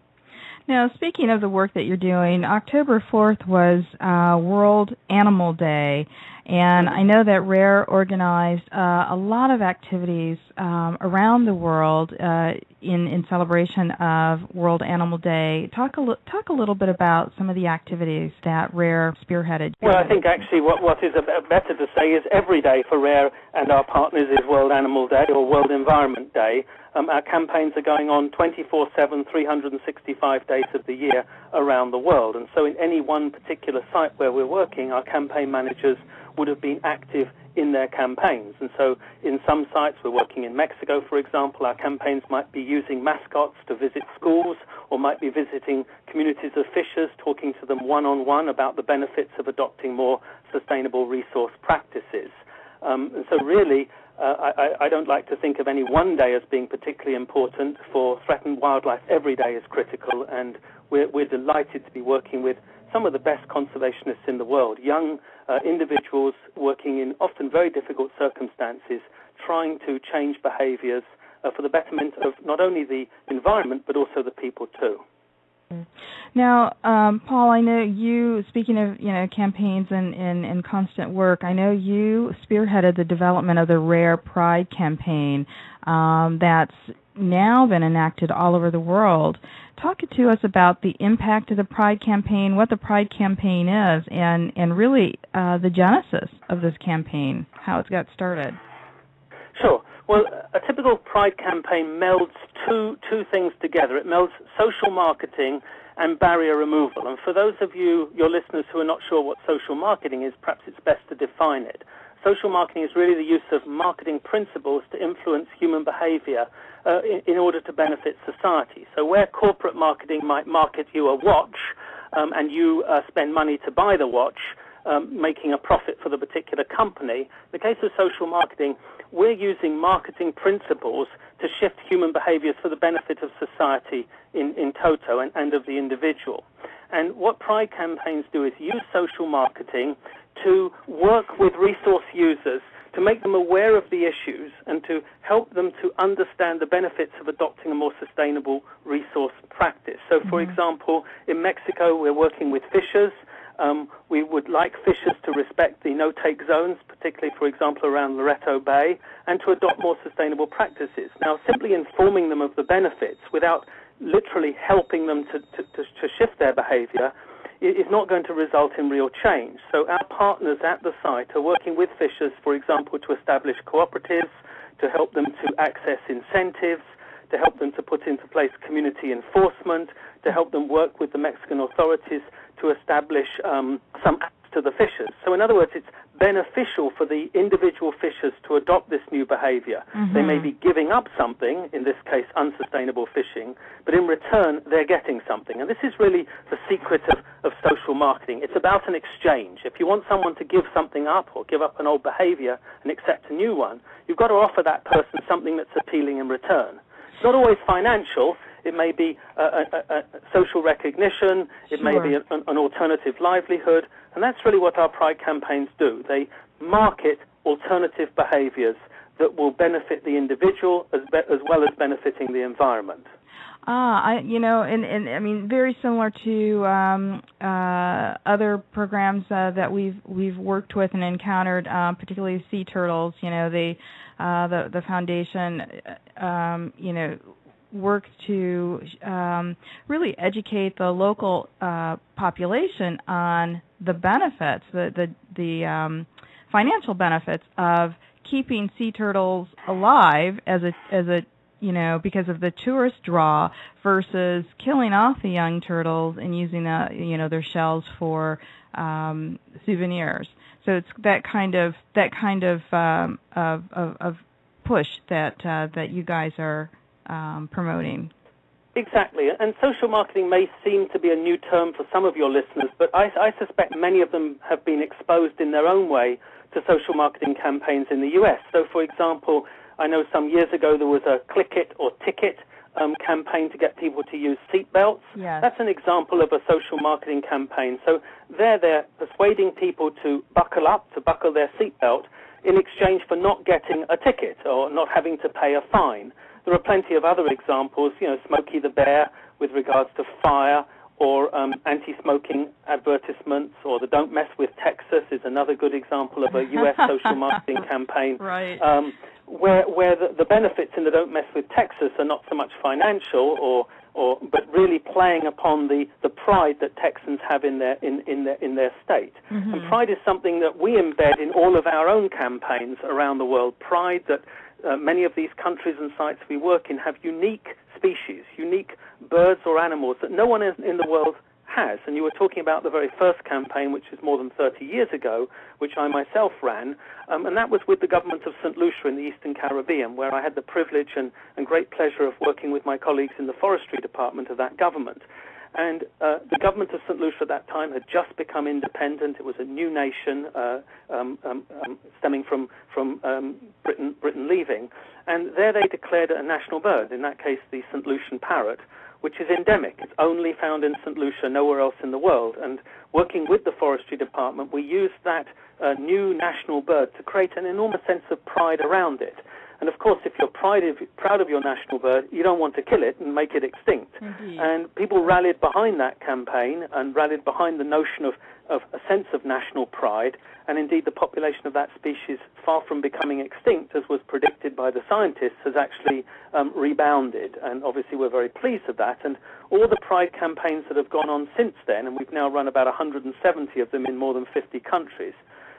Speaker 2: Now, speaking of the work that you're doing, October 4th was World Animal Day, and I know that Rare organized a lot of activities around the world in celebration of World Animal Day. Talk a little bit about some of the activities that Rare spearheaded.
Speaker 11: Well, I think actually what is better to say is every day for Rare and our partners is World Animal Day or World Environment Day. Our campaigns are going on 24/7, 365 days of the year around the world. And so in any one particular site where we're working, our campaign managers would have been active in their campaigns. And so in some sites, we're working in Mexico, for example, our campaigns might be using mascots to visit schools or might be visiting communities of fishers, talking to them one-on-one about the benefits of adopting more sustainable resource practices. And so really, I don't like to think of any one day as being particularly important. For threatened wildlife, every day is critical, and we're delighted to be working with some of the best conservationists in the world, young individuals working in often very difficult circumstances, trying to change behaviors for the betterment of not only the environment but also the people too.
Speaker 2: Now, Paul, I know you, speaking of campaigns and constant work, I know you spearheaded the development of the Rare Pride campaign that's now been enacted all over the world. Talk to us about the impact of the Pride campaign, what the Pride campaign is, and really the genesis of this campaign, how it got started.
Speaker 11: Sure. Well, a typical Pride campaign melds two things together. It melds social marketing and barrier removal. And for those of you, your listeners, who are not sure what social marketing is, perhaps it's best to define it. Social marketing is really the use of marketing principles to influence human behavior in order to benefit society. So where corporate marketing might market you a watch and you spend money to buy the watch, making a profit for the particular company. In the case of social marketing, we're using marketing principles to shift human behaviors for the benefit of society in toto and of the individual. And what Pride campaigns do is use social marketing to work with resource users to make them aware of the issues and to help them to understand the benefits of adopting a more sustainable resource practice. So, for example, in Mexico, we're working with fishers. We would like fishers to respect the no-take zones, particularly, for example, around Loreto Bay, and to adopt more sustainable practices. Now, simply informing them of the benefits without literally helping them to shift their behavior is not going to result in real change. So our partners at the site are working with fishers, for example, to establish cooperatives, to help them to access incentives, to help them to put into place community enforcement, to help them work with the Mexican authorities to establish some acts to the fishers. So in other words, it's beneficial for the individual fishers to adopt this new behavior. They may be giving up something, in this case unsustainable fishing, but in return they're getting something. And this is really the secret of social marketing. It's about an exchange. If you want someone to give something up or give up an old behavior and accept a new one, you've got to offer that person something that's appealing in return. It's not always financial. It may be a social recognition. It may be an alternative livelihood. And that's really what our Pride campaigns do. They market alternative behaviors that will benefit the individual as well as benefiting the environment.
Speaker 2: I mean, very similar to other programs that we've worked with and encountered, particularly sea turtles. You know, the foundation, works to really educate the local population on the benefits, the financial benefits of keeping sea turtles alive as a because of the tourist draw versus killing off the young turtles and using their shells for souvenirs. So it's that kind of push that you guys are promoting.
Speaker 11: Exactly, and social marketing may seem to be a new term for some of your listeners, but I suspect many of them have been exposed in their own way to social marketing campaigns in the U.S. So, for example, I know some years ago there was a Click It or Ticket campaign to get people to use seatbelts.
Speaker 2: Yes.
Speaker 11: That's an example of a social marketing campaign. So they're persuading people to buckle up, to buckle their seatbelt in exchange for not getting a ticket or not having to pay a fine. There are plenty of other examples, Smokey the Bear with regards to fire, or anti-smoking advertisements, or the Don't Mess with Texas is another good example of a U.S. social marketing campaign.
Speaker 2: Right.
Speaker 11: Where the benefits in the Don't Mess with Texas are not so much financial, but really playing upon the pride that Texans have in their state. And pride is something that we embed in all of our own campaigns around the world. Pride that many of these countries and sites we work in have unique species, unique birds or animals that no one in the world has. And you were talking about the very first campaign, which is more than 30 years ago, which I myself ran, and that was with the government of St. Lucia in the Eastern Caribbean, where I had the privilege and great pleasure of working with my colleagues in the forestry department of that government. And the government of St. Lucia at that time had just become independent. It was a new nation stemming from Britain leaving. And there they declared a national bird, in that case the St. Lucian parrot, which is endemic. It's only found in St. Lucia, nowhere else in the world. And working with the forestry department, we used that new national bird to create an enormous sense of pride around it. And of course, if you're proud of your national bird, you don't want to kill it and make it extinct.
Speaker 2: Indeed.
Speaker 11: And people rallied behind that campaign and rallied behind the notion of a sense of national pride. And indeed, the population of that species, far from becoming extinct, as was predicted by the scientists, has actually rebounded. And obviously, we're very pleased with that. And all the pride campaigns that have gone on since then, and we've now run about 170 of them in more than 50 countries,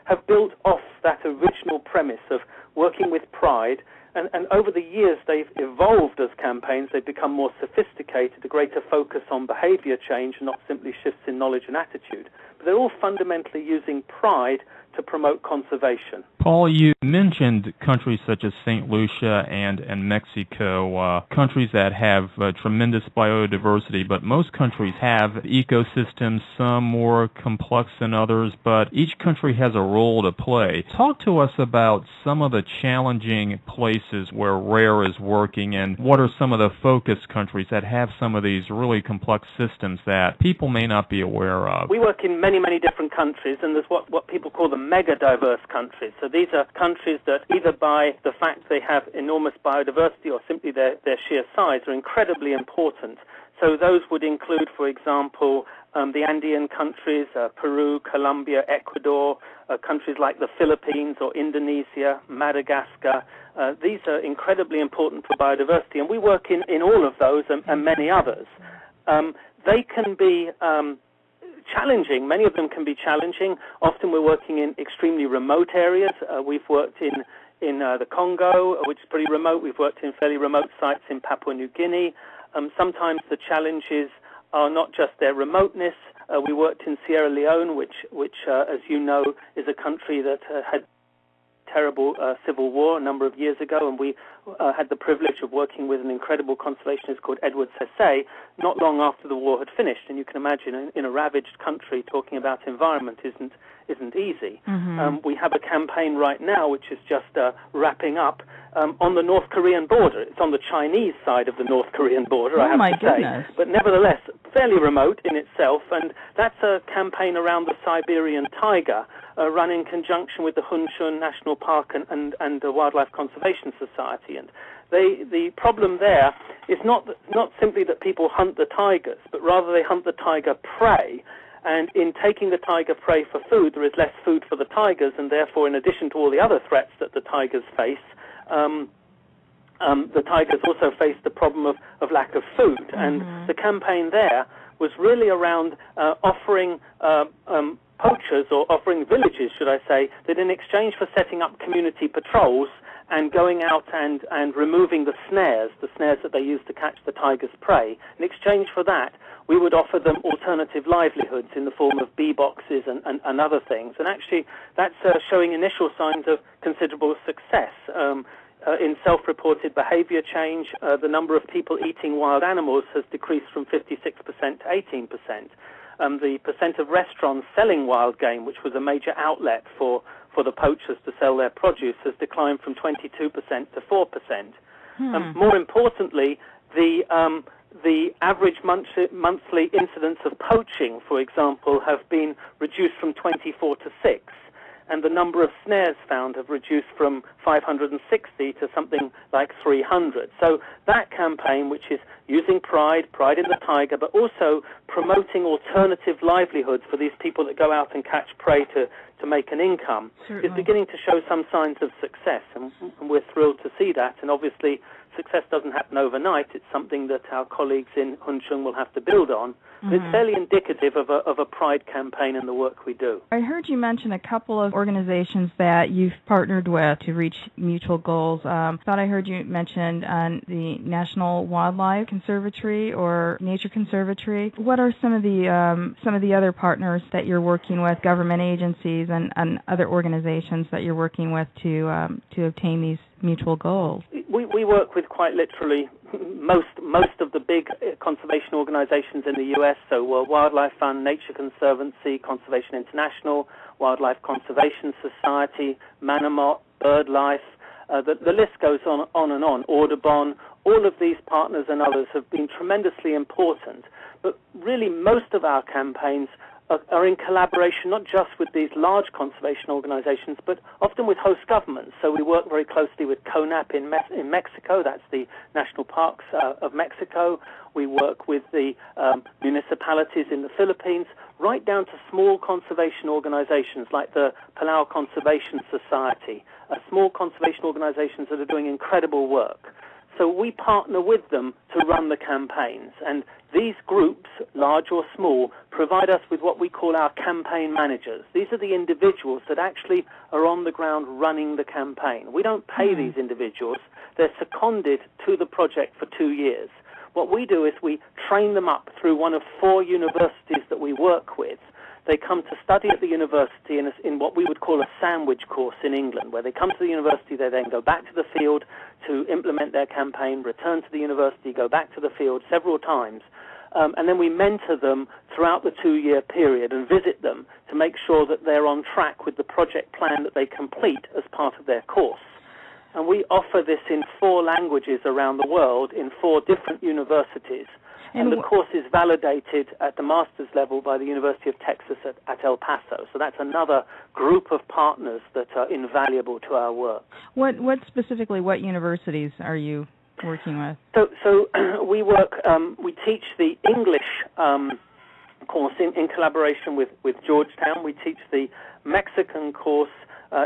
Speaker 11: have built off that original premise of working with pride, and over the years they've evolved as campaigns. They've become more sophisticated, a greater focus on behavior change, not simply shifts in knowledge and attitude. But they're all fundamentally using pride to promote conservation.
Speaker 3: Paul, you mentioned countries such as St. Lucia and Mexico, countries that have tremendous biodiversity, but most countries have ecosystems, some more complex than others, but each country has a role to play. Talk to us about some of the challenging places where RARE is working, and what are some of the focus countries that have some of these really complex systems that people may not be aware of?
Speaker 11: We work in many, many different countries, and there's what people call the mega-diverse countries. So these are countries that either by the fact they have enormous biodiversity or simply their sheer size are incredibly important. So those would include, for example, the Andean countries, Peru, Colombia, Ecuador, countries like the Philippines or Indonesia, Madagascar. These are incredibly important for biodiversity, and we work in all of those and many others. They can be challenging. Many of them can be challenging. Often we're working in extremely remote areas. We've worked in the Congo, which is pretty remote. We've worked in fairly remote sites in Papua New Guinea. Sometimes the challenges are not just their remoteness. We worked in Sierra Leone, which as you know, is a country that had terrible civil war a number of years ago, and we had the privilege of working with an incredible conservationist called Edward Sesay not long after the war had finished. And you can imagine in a ravaged country talking about environment isn't easy. Mm-hmm. We have a campaign right now which is just wrapping up on the North Korean border. It's on the Chinese side of the North Korean border, I have to say, but nevertheless fairly remote in itself, and that's a campaign around the Siberian tiger, run in conjunction with the Hunshun National Park and the Wildlife Conservation Society. And the problem there is not simply that people hunt the tigers, but rather they hunt the tiger prey. And in taking the tiger prey for food, there is less food for the tigers, and therefore, in addition to all the other threats that the tigers face, the tigers also face the problem of lack of food. Mm-hmm. And the campaign there was really around offering poachers, or offering villages, should I say, that in exchange for setting up community patrols and going out and removing the snares that they use to catch the tiger's prey, in exchange for that, we would offer them alternative livelihoods in the form of bee boxes and other things. And actually, that's showing initial signs of considerable success. In self-reported behavior change, the number of people eating wild animals has decreased from 56% to 18%. The percent of restaurants selling wild game, which was a major outlet for the poachers to sell their produce, has declined from 22% to 4%. More importantly, the average monthly incidence of poaching, for example, have been reduced from 24 to 6. And the number of snares found have reduced from 560 to something like 300. So that campaign, which is using pride in the tiger, but also promoting alternative livelihoods for these people that go out and catch prey to make an income, is beginning to show some signs of success. And we're thrilled to see that. And obviously, success doesn't happen overnight. It's something that our colleagues in Hunshun will have to build on. But it's fairly indicative of a pride campaign in the work we do.
Speaker 2: I heard you mention a couple of organizations that you've partnered with to reach mutual goals. Thought I heard you mention the National Wildlife Conservatory or Nature Conservatory. What are some of the other partners that you're working with, government agencies and other organizations that you're working with to obtain these mutual goals?
Speaker 11: We work with quite literally most of the big conservation organizations in the U.S., so World Wildlife Fund, Nature Conservancy, Conservation International, Wildlife Conservation Society, Manamot, BirdLife. The list goes on and on. Audubon. All of these partners and others have been tremendously important. But really, most of our campaigns are in collaboration not just with these large conservation organizations, but often with host governments. So we work very closely with CONAP in Mexico, that's the National Parks of Mexico. We work with the municipalities in the Philippines, right down to small conservation organizations like the Palau Conservation Society, small conservation organizations that are doing incredible work. So we partner with them to run the campaigns. And these groups, large or small, provide us with what we call our campaign managers. These are the individuals that actually are on the ground running the campaign. We don't pay these individuals. They're seconded to the project for 2 years. What we do is we train them up through one of 4 universities that we work with they come to study at the university in what we would call a sandwich course in England, where they come to the university, they then go back to the field to implement their campaign, return to the university, go back to the field several times. And then we mentor them throughout the 2-year period and visit them to make sure that they're on track with the project plan that they complete as part of their course. And we offer this in 4 languages around the world in 4 different universities. And the course is validated at the master's level by the University of Texas at El Paso. So that's another group of partners that are invaluable to our work.
Speaker 2: What specifically, what universities are you working with?
Speaker 11: So we work, we teach the English course in collaboration with Georgetown. We teach the Mexican course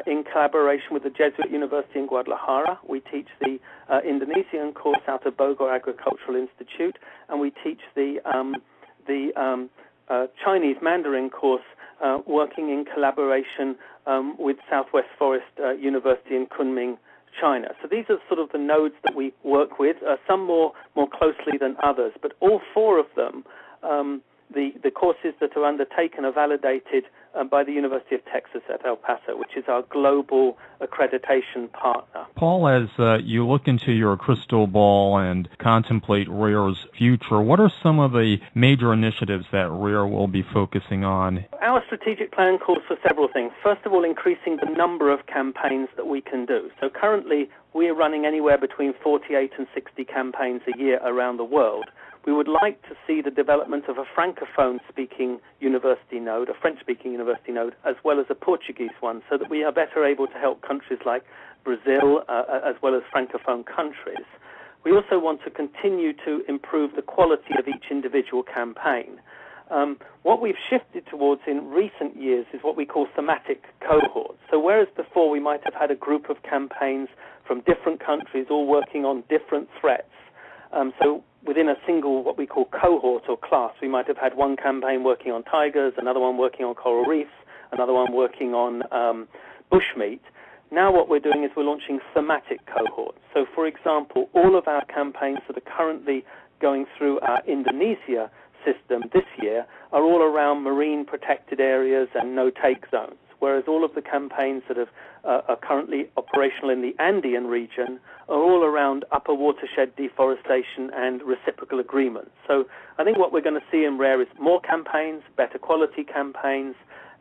Speaker 11: in collaboration with the Jesuit University in Guadalajara. We teach the Indonesian course out of Bogor Agricultural Institute, and we teach the Chinese Mandarin course working in collaboration with Southwest Forest University in Kunming, China. So these are sort of the nodes that we work with, some more closely than others, but all 4 of them, the courses that are undertaken are validated by the University of Texas at El Paso, which is our global accreditation partner.
Speaker 3: Paul, as you look into your crystal ball and contemplate RARE's future, what are some of the major initiatives that RARE will be focusing on?
Speaker 11: Our strategic plan calls for several things. First of all, increasing the number of campaigns that we can do. So currently, we're running anywhere between 48 and 60 campaigns a year around the world. We would like to see the development of a Francophone-speaking university node, a French-speaking university node, as well as a Portuguese one, so that we are better able to help countries like Brazil, as well as Francophone countries. We also want to continue to improve the quality of each individual campaign. What we've shifted towards in recent years is what we call thematic cohorts. So whereas before we might have had a group of campaigns from different countries all working on different threats, so within a single, what we call cohort or class, we might have had one campaign working on tigers, another one working on coral reefs, another one working on bushmeat. Now what we're doing is we're launching thematic cohorts. So, for example, all of our campaigns that are currently going through our Indonesia system this year are all around marine protected areas and no-take zones, whereas all of the campaigns that are currently operational in the Andean region are all around upper watershed deforestation and reciprocal agreements. So I think what we're going to see in RARE is more campaigns, better quality campaigns,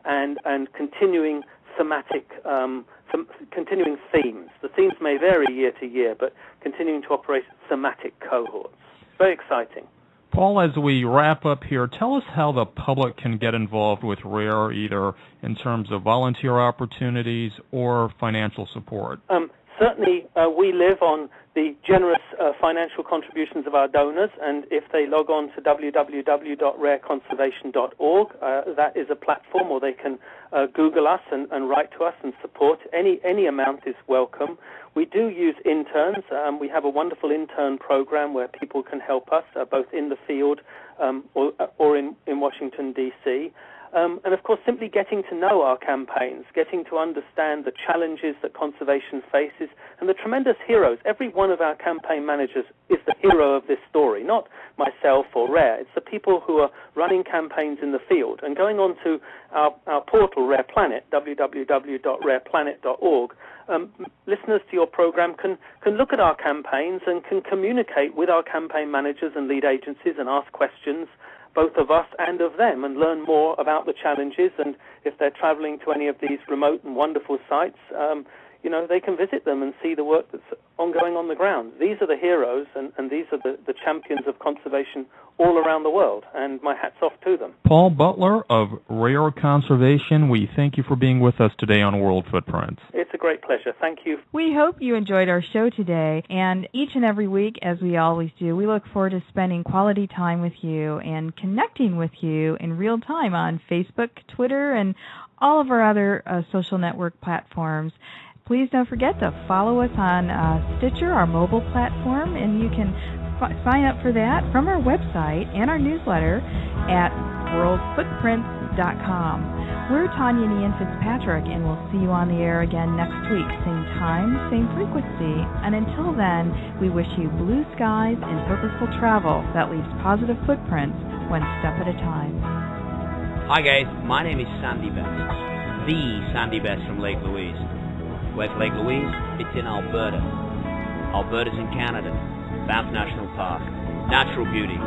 Speaker 11: and continuing thematic, continuing themes. The themes may vary year to year, but continuing to operate thematic cohorts. Very exciting.
Speaker 3: Paul, as we wrap up here, tell us how the public can get involved with RARE, either in terms of volunteer opportunities or financial support.
Speaker 11: Certainly, we live on the generous financial contributions of our donors, and if they log on to www.rareconservation.org, that is a platform, or they can Google us and write to us and support. Any amount is welcome. We do use interns. We have a wonderful intern program where people can help us, both in the field or in Washington, D.C., and, of course, simply getting to know our campaigns, getting to understand the challenges that conservation faces and the tremendous heroes. Every one of our campaign managers is the hero of this story, not myself or RARE. It's the people who are running campaigns in the field. And going on to our portal, Rare Planet, www.rareplanet.org, listeners to your program can look at our campaigns and can communicate with our campaign managers and lead agencies and ask questions, both of us and of them, and learn more about the challenges. And if they're traveling to any of these remote and wonderful sites, they can visit them and see the work that's ongoing on the ground. These are the heroes, and these are the champions of conservation all around the world, and my hat's off to them.
Speaker 3: Paul Butler of RARE Conservation, we thank you for being with us today on World Footprints.
Speaker 11: It's a great pleasure. Thank you.
Speaker 2: We hope you enjoyed our show today, and each and every week, as we always do, we look forward to spending quality time with you and connecting with you in real time on Facebook, Twitter, and all of our other social network platforms. Please don't forget to follow us on Stitcher, our mobile platform, and you can sign up for that from our website and our newsletter at worldfootprints.com. We're Tanya and Ian Fitzpatrick, and we'll see you on the air again next week, same time, same frequency. And until then, we wish you blue skies and purposeful travel that leaves positive footprints one step at a time.
Speaker 12: Hi guys, my name is Sandy Best, the Sandy Best from Lake Louise. Where's Lake Louise? It's in Alberta. Alberta's in Canada. Banff National Park. Natural beauty.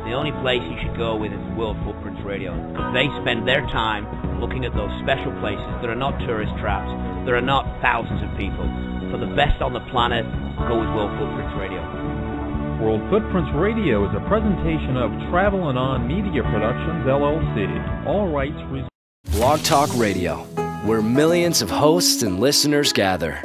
Speaker 12: The only place you should go with is World Footprints Radio, because they spend their time looking at those special places that are not tourist traps, that are not thousands of people. For the best on the planet, go with World Footprints Radio.
Speaker 3: World Footprints Radio is a presentation of Travel and On Media Productions, LLC. All rights reserved.
Speaker 1: Blog Talk Radio, where millions of hosts and listeners gather.